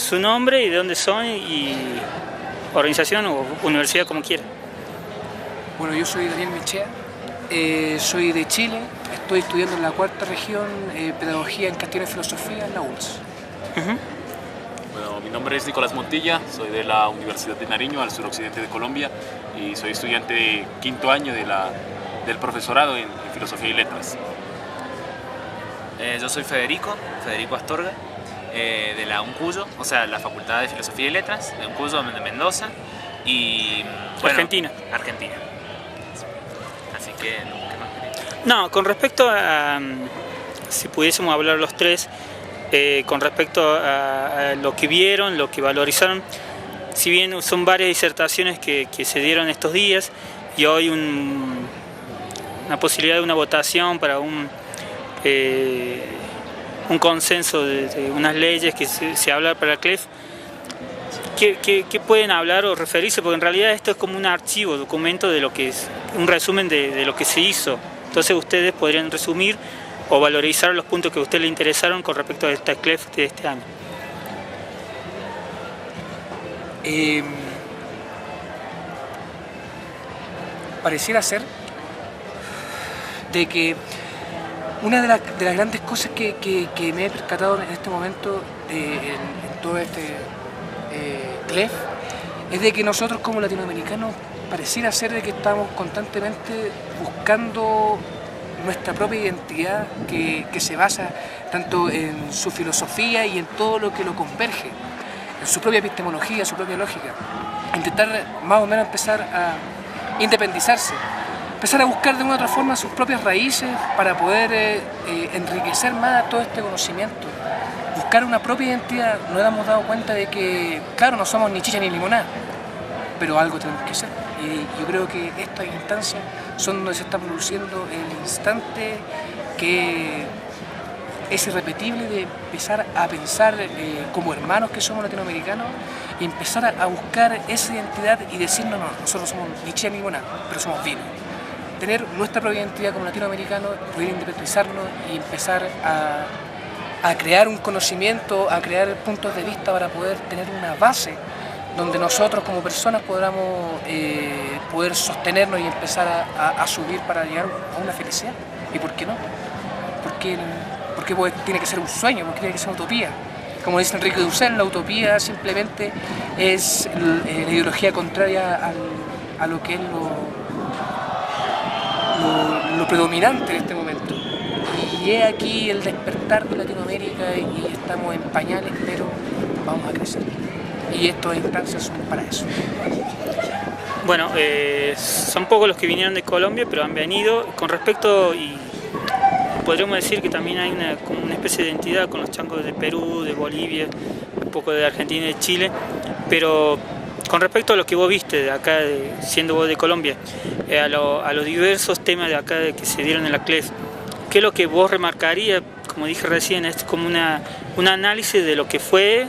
su nombre y de dónde son y organización o universidad, como quiera. Bueno, yo soy Daniel Mechea, soy de Chile, estoy estudiando en la cuarta región Pedagogía en Castellano y Filosofía en la ULS. Bueno, mi nombre es Nicolás Montilla, soy de la Universidad de Nariño, al suroccidente de Colombia, y soy estudiante de quinto año del profesorado en Filosofía y Letras. Yo soy Federico Astorga, de la UNCUYO, o sea, la Facultad de Filosofía y Letras, de UNCUYO de Mendoza, y bueno, Argentina. Así que, ¿qué más quería? No, con respecto a, si pudiésemos hablar los tres, con respecto a lo que vieron, lo que valorizaron, si bien son varias disertaciones que se dieron estos días y hoy una posibilidad de una votación para un consenso de unas leyes que se habla para el CLEF, ¿qué pueden hablar o referirse? Porque en realidad esto es como un archivo, documento de lo que es, un resumen de lo que se hizo. Entonces ustedes podrían resumir o valorizar los puntos que a usted le interesaron con respecto a esta CLEF de este año. Pareciera ser de que una de las grandes cosas que me he percatado en este momento en todo este CLEF es de que nosotros como latinoamericanos pareciera ser de que estamos constantemente buscando nuestra propia identidad que se basa tanto en su filosofía y en todo lo que lo converge, en su propia epistemología, su propia lógica. Intentar más o menos empezar a independizarse, empezar a buscar de una u otra forma sus propias raíces para poder enriquecer más todo este conocimiento, buscar una propia identidad. Nos hemos dado cuenta de que, claro, no somos ni chicha ni limonada, pero algo tenemos que ser. Y yo creo que estas instancias son donde se está produciendo el instante que es irrepetible de empezar a pensar como hermanos que somos latinoamericanos y empezar a buscar esa identidad y decirnos, no, nosotros somos ni chicha ni limonada, pero somos vino. Tener nuestra propia identidad como latinoamericanos, poder independizarnos y empezar a crear un conocimiento, a crear puntos de vista para poder tener una base donde nosotros como personas podamos poder sostenernos y empezar a subir para llegar a una felicidad. ¿Y por qué no? ¿Por qué tiene que ser un sueño? ¿Por qué tiene que ser una utopía? Como dice Enrique Dussel, la utopía simplemente es la ideología contraria a lo que es lo predominante en este momento. Y es aquí el despertar de Latinoamérica y estamos en pañales, pero vamos a crecer. Y estas instancias son para eso. Bueno, son pocos los que vinieron de Colombia, pero han venido. Con respecto, y podríamos decir que también hay como una especie de identidad con los changos de Perú, de Bolivia, un poco de Argentina y de Chile, pero con respecto a lo que vos viste de acá, siendo vos de Colombia, a los diversos temas de acá que se dieron en la CLEF, ¿qué es lo que vos remarcarías? Como dije recién, es como un análisis de lo que fue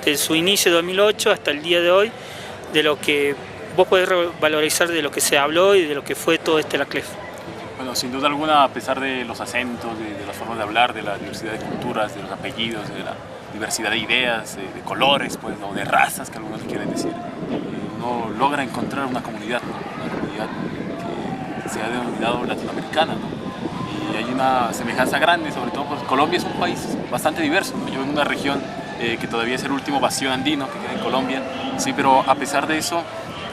desde su inicio de 2008 hasta el día de hoy, de lo que vos podés valorizar de lo que se habló y de lo que fue todo la CLEF. Bueno, sin duda alguna, a pesar de los acentos, de las formas de hablar, de la diversidad de culturas, de los apellidos, de la diversidad de ideas, de colores, pues, o de razas que algunos quieren decir, uno logra encontrar una comunidad, ¿no? Una comunidad que se ha denominado latinoamericana, ¿no? Y hay una semejanza grande, sobre todo porque Colombia es un país bastante diverso, ¿no? Yo vengo de una región que todavía es el último bastión andino que queda en Colombia, sí, pero a pesar de eso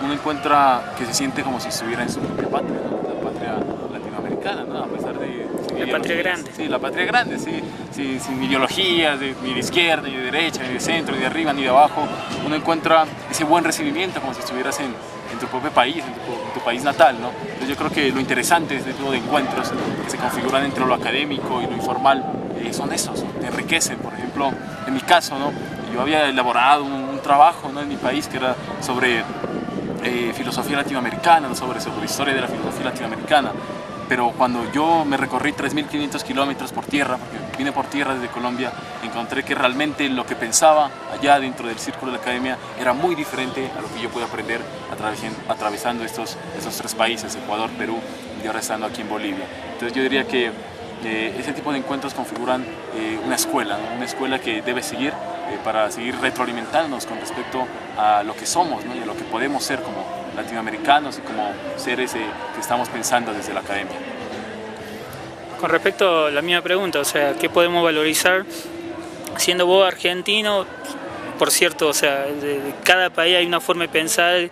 uno encuentra que se siente como si estuviera en su propia patria, ¿no? La patria latinoamericana, ¿no? A pesar de la patria grande. Sí, la patria grande, sí, sin ideologías ni de izquierda, ni de derecha, ni de centro, ni de arriba, ni de abajo. Uno encuentra ese buen recibimiento como si estuvieras en tu propio país, en tu país natal, ¿no? Entonces yo creo que lo interesante de este tipo de encuentros que se configuran entre lo académico y lo informal son esos, te enriquecen. Por ejemplo, en mi caso, ¿no? Yo había elaborado un trabajo, ¿no? En mi país que era sobre filosofía latinoamericana, ¿no? sobre historia de la filosofía latinoamericana. Pero cuando yo me recorrí 3.500 kilómetros por tierra, porque vine por tierra desde Colombia, encontré que realmente lo que pensaba allá dentro del círculo de la academia era muy diferente a lo que yo pude aprender atravesando estos tres países, Ecuador, Perú y ahora estando aquí en Bolivia. Entonces yo diría que ese tipo de encuentros configuran una escuela, ¿no? Una escuela que debe seguir para seguir retroalimentándonos con respecto a lo que somos, ¿no? Y a lo que podemos ser como latinoamericanos y como seres que estamos pensando desde la academia. Con respecto a la misma pregunta, o sea, ¿qué podemos valorizar siendo vos argentino? Por cierto, o sea, de cada país hay una forma de pensar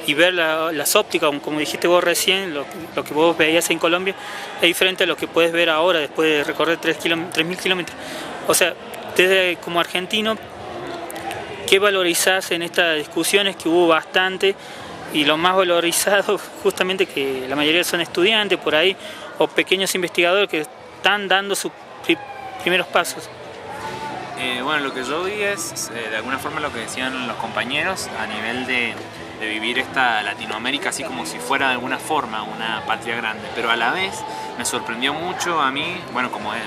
y ver las ópticas, como dijiste vos recién, lo que vos veías en Colombia es diferente a lo que puedes ver ahora después de recorrer 3.000 kilómetros. O sea, desde como argentino, ¿qué valorizás en estas discusiones que hubo bastante? Y lo más valorizado justamente que la mayoría son estudiantes por ahí o pequeños investigadores que están dando sus primeros pasos. Bueno, lo que yo vi es de alguna forma lo que decían los compañeros a nivel de vivir esta Latinoamérica así como si fuera de alguna forma una patria grande, pero a la vez me sorprendió mucho a mí, bueno, como el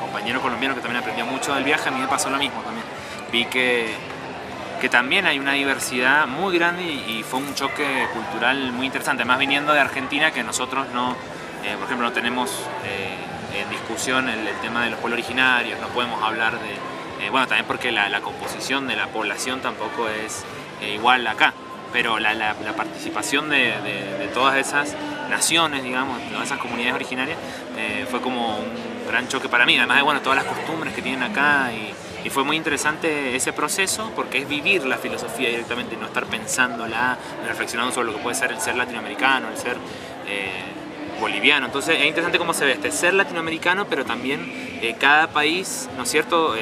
compañero colombiano que también aprendió mucho del viaje, a mí me pasó lo mismo también. Vi que también hay una diversidad muy grande y fue un choque cultural muy interesante, además viniendo de Argentina que nosotros no, por ejemplo, no tenemos en discusión el tema de los pueblos originarios, no podemos hablar de, bueno, también porque la composición de la población tampoco es igual acá, pero la participación de todas esas naciones, digamos, de todas esas comunidades originarias, fue como un gran choque para mí, además de bueno, todas las costumbres que tienen acá y fue muy interesante ese proceso porque es vivir la filosofía directamente y no estar pensándola, reflexionando sobre lo que puede ser el ser latinoamericano, el ser boliviano. Entonces es interesante cómo se ve este ser latinoamericano, pero también cada país, ¿no es cierto?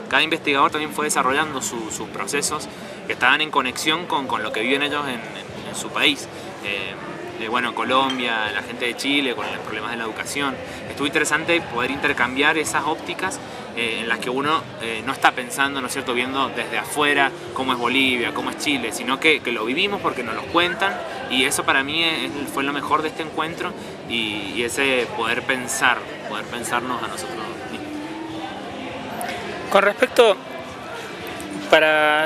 Cada investigador también fue desarrollando sus procesos que estaban en conexión con lo que viven ellos en su país. Bueno, Colombia, la gente de Chile con los problemas de la educación. Estuvo interesante poder intercambiar esas ópticas en las que uno no está pensando, ¿no es cierto?, viendo desde afuera cómo es Bolivia, cómo es Chile, sino que lo vivimos porque nos lo cuentan y eso para mí fue lo mejor de este encuentro y ese poder pensarnos a nosotros mismos. Con respecto,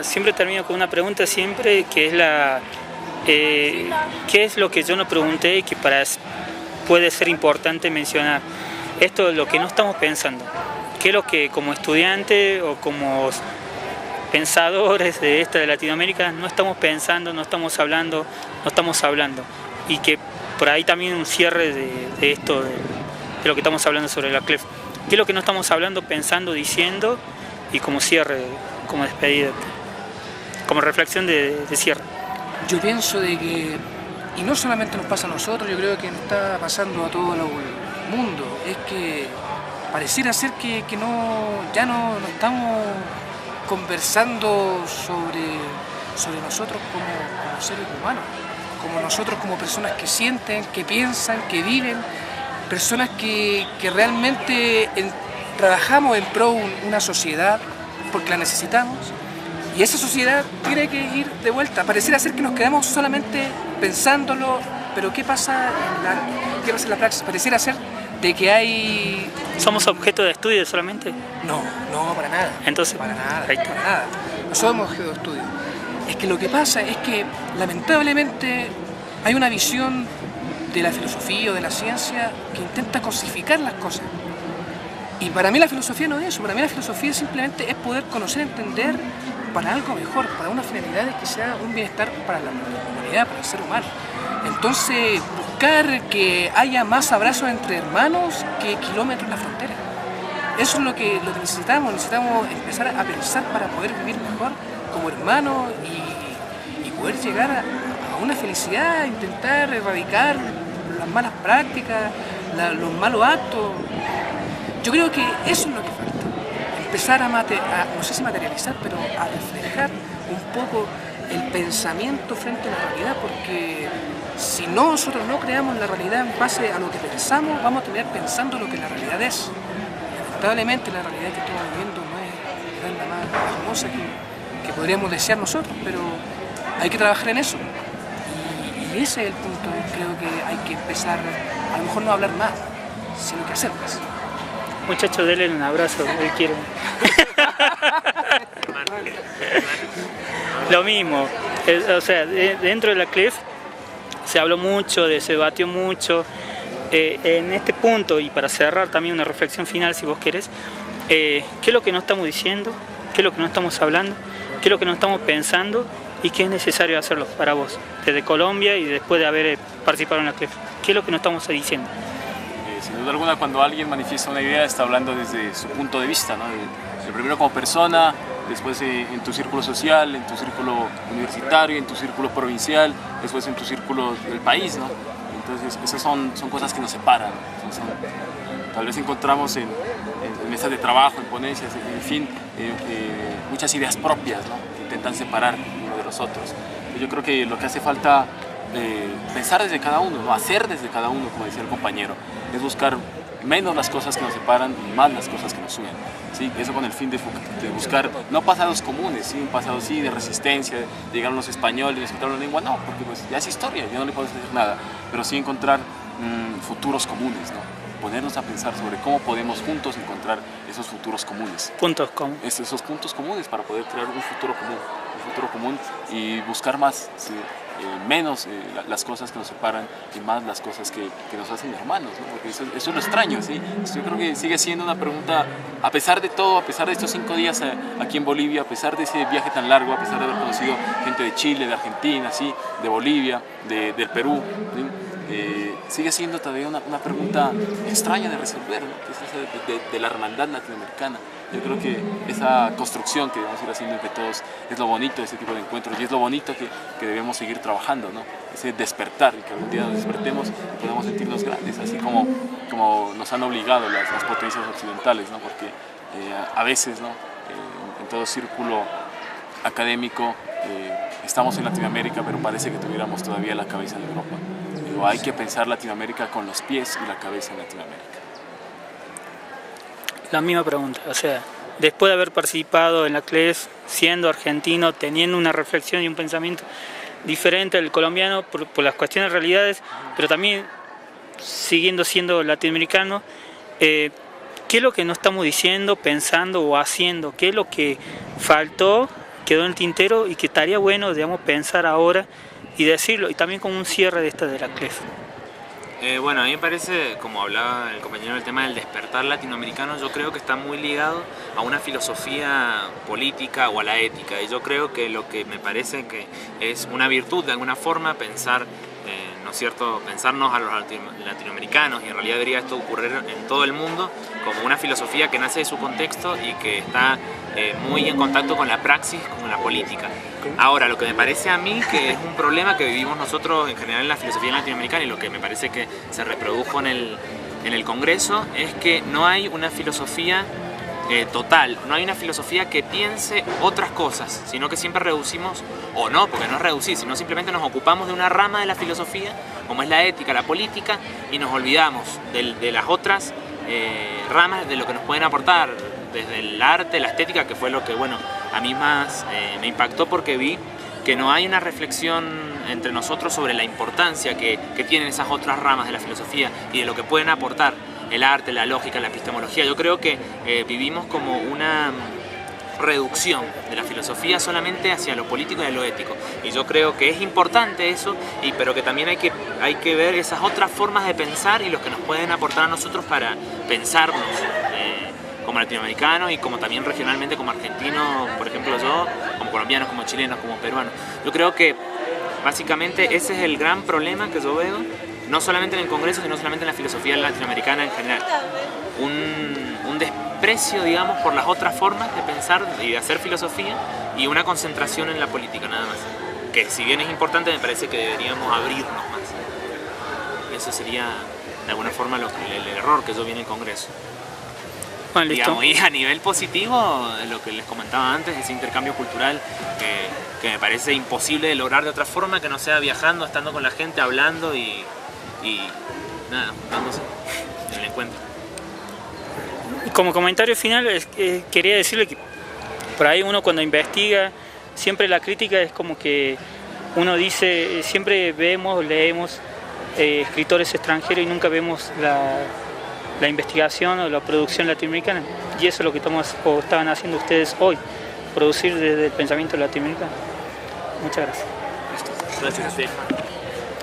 siempre termino con una pregunta siempre que es ¿qué es lo que yo no pregunté y que puede ser importante mencionar? Esto es lo que no estamos pensando. ¿Qué es lo que como estudiante o como pensadores de Latinoamérica no estamos pensando, no estamos hablando? Y que por ahí también un cierre de esto, de lo que estamos hablando sobre la CLEF. ¿Qué es lo que no estamos hablando, pensando, diciendo? Y como cierre, como despedida, como reflexión de cierre. Yo pienso de que, y no solamente nos pasa a nosotros, yo creo que nos está pasando a todo el mundo, es que pareciera ser que ya no estamos conversando sobre nosotros como seres humanos, como nosotros como personas que sienten, que piensan, que viven, personas que realmente trabajamos en pro de una sociedad porque la necesitamos. Y esa sociedad tiene que ir de vuelta. Pareciera ser que nos quedamos solamente pensándolo, pero ¿qué pasa en la praxis? Pareciera ser de que hay... ¿Somos objeto de estudio solamente? No, para nada. Entonces, para nada. No somos objeto de estudio. Es que lo que pasa es que, lamentablemente, hay una visión de la filosofía o de la ciencia que intenta cosificar las cosas. Y para mí la filosofía no es eso. Para mí la filosofía simplemente es poder conocer, entender para algo mejor, para una finalidad de que sea un bienestar para la humanidad, para el ser humano. Entonces, buscar que haya más abrazos entre hermanos que kilómetros en la frontera. Eso es lo que necesitamos. Necesitamos empezar a pensar para poder vivir mejor como hermanos y poder llegar a una felicidad, intentar erradicar las malas prácticas, los malos actos. Yo creo que eso es lo que falta. Empezar a no sé si materializar, pero a reflejar un poco el pensamiento frente a la realidad, porque si nosotros no creamos la realidad en base a lo que pensamos, vamos a terminar pensando lo que la realidad es. Lamentablemente la realidad que estamos viviendo no es la más hermosa que podríamos desear nosotros, pero hay que trabajar en eso. Y ese es el punto, creo que hay que empezar, a lo mejor no hablar más, sino que hacer más. Muchachos, denle un abrazo, hoy quiero. Lo mismo, o sea, dentro de la CLEF se habló mucho, se debatió mucho, En este punto, y para cerrar también una reflexión final si vos querés, ¿qué es lo que no estamos diciendo? ¿Qué es lo que no estamos hablando? ¿Qué es lo que no estamos pensando? ¿Y qué es necesario hacerlo para vos? Desde Colombia y después de haber participado en la CLEF. ¿Qué es lo que no estamos diciendo? Sin duda alguna, cuando alguien manifiesta una idea, está hablando desde su punto de vista, ¿no? Primero como persona, después en tu círculo social, en tu círculo universitario, en tu círculo provincial, después en tu círculo del país, ¿no? Entonces, esas son cosas que nos separan. Tal vez encontramos en mesas de trabajo, en ponencias, en fin, muchas ideas propias, ¿no? Que intentan separar uno de los otros. Yo creo que lo que hace falta pensar desde cada uno, ¿no? Hacer desde cada uno, como decía el compañero, es buscar menos las cosas que nos separan y más las cosas que nos unen. ¿Sí? Eso con el fin de buscar, no pasados comunes, ¿sí? Un pasado sí de resistencia, de llegar los españoles, de encontrar la lengua, no, porque pues ya es historia, ya no le podemos decir nada, pero sí encontrar futuros comunes, ¿no? Ponernos a pensar sobre cómo podemos juntos encontrar esos futuros comunes. Puntos comunes. Esos puntos comunes para poder crear un futuro común y buscar más, ¿sí? Menos las cosas que nos separan y más las cosas que nos hacen hermanos, ¿no? Porque eso es lo extraño, ¿sí? Yo creo que sigue siendo una pregunta, a pesar de todo, a pesar de estos 5 días aquí en Bolivia, a pesar de ese viaje tan largo, a pesar de haber conocido gente de Chile, de Argentina, ¿sí? De Bolivia, del Perú, ¿sí? Sigue siendo todavía una pregunta extraña de resolver, ¿no? Que es esa de la hermandad latinoamericana. Yo creo que esa construcción que debemos ir haciendo entre todos es lo bonito de ese tipo de encuentros y es lo bonito que debemos seguir trabajando, ¿no? Ese despertar y que algún día nos despertemos y podamos sentirnos grandes, así como nos han obligado las potencias occidentales, ¿no? Porque a veces, ¿no? En todo círculo académico estamos en Latinoamérica, pero parece que tuviéramos todavía la cabeza en Europa. Digo, hay que pensar Latinoamérica con los pies y la cabeza en Latinoamérica. La misma pregunta, o sea, después de haber participado en la CLEF, siendo argentino, teniendo una reflexión y un pensamiento diferente al colombiano por las cuestiones de realidades, pero también siguiendo siendo latinoamericano, ¿qué es lo que no estamos diciendo, pensando o haciendo? ¿Qué es lo que faltó, quedó en el tintero y que estaría bueno, digamos, pensar ahora y decirlo? Y también como un cierre de la CLEF. Bueno, a mí me parece, como hablaba el compañero del tema del despertar latinoamericano, yo creo que está muy ligado a una filosofía política o a la ética. Y yo creo que lo que me parece que es una virtud de alguna forma pensar, ¿no es cierto?, pensarnos a los latinoamericanos, y en realidad debería esto ocurrir en todo el mundo, como una filosofía que nace de su contexto y que está muy en contacto con la praxis, con la política. Ahora, lo que me parece a mí que es un problema que vivimos nosotros en general en la filosofía latinoamericana y lo que me parece que se reprodujo en el Congreso es que no hay una filosofía total, no hay una filosofía que piense otras cosas, sino que siempre reducimos, o no, porque no es reducir, sino simplemente nos ocupamos de una rama de la filosofía, como es la ética, la política, y nos olvidamos de las otras ramas de lo que nos pueden aportar, desde el arte, la estética, que fue lo que, bueno, a mí más me impactó porque vi que no hay una reflexión entre nosotros sobre la importancia que tienen esas otras ramas de la filosofía y de lo que pueden aportar el arte, la lógica, la epistemología. Yo creo que vivimos como una reducción de la filosofía solamente hacia lo político y a lo ético. Y yo creo que es importante eso, pero que también hay que ver esas otras formas de pensar y los que nos pueden aportar a nosotros para pensarnos como latinoamericanos y como también regionalmente como argentinos, por ejemplo yo, como colombianos, como chilenos, como peruanos. Yo creo que básicamente ese es el gran problema que yo veo, no solamente en el Congreso, sino solamente en la filosofía latinoamericana en general. Un desprecio, digamos, por las otras formas de pensar y de hacer filosofía y una concentración en la política nada más. Que si bien es importante, me parece que deberíamos abrirnos más. Eso sería de alguna forma el error que yo vi en el Congreso. Bueno, listo. Digamos, y a nivel positivo, lo que les comentaba antes, ese intercambio cultural que me parece imposible de lograr de otra forma que no sea viajando, estando con la gente, hablando y nada, juntándose en el encuentro. Como comentario final, quería decirle que por ahí uno cuando investiga, siempre la crítica es como que uno dice, siempre vemos, leemos escritores extranjeros y nunca vemos la investigación o la producción latinoamericana, y eso es lo que estaban haciendo ustedes hoy, producir desde el pensamiento latinoamericano. Muchas gracias. Gracias a ti.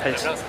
Adiós.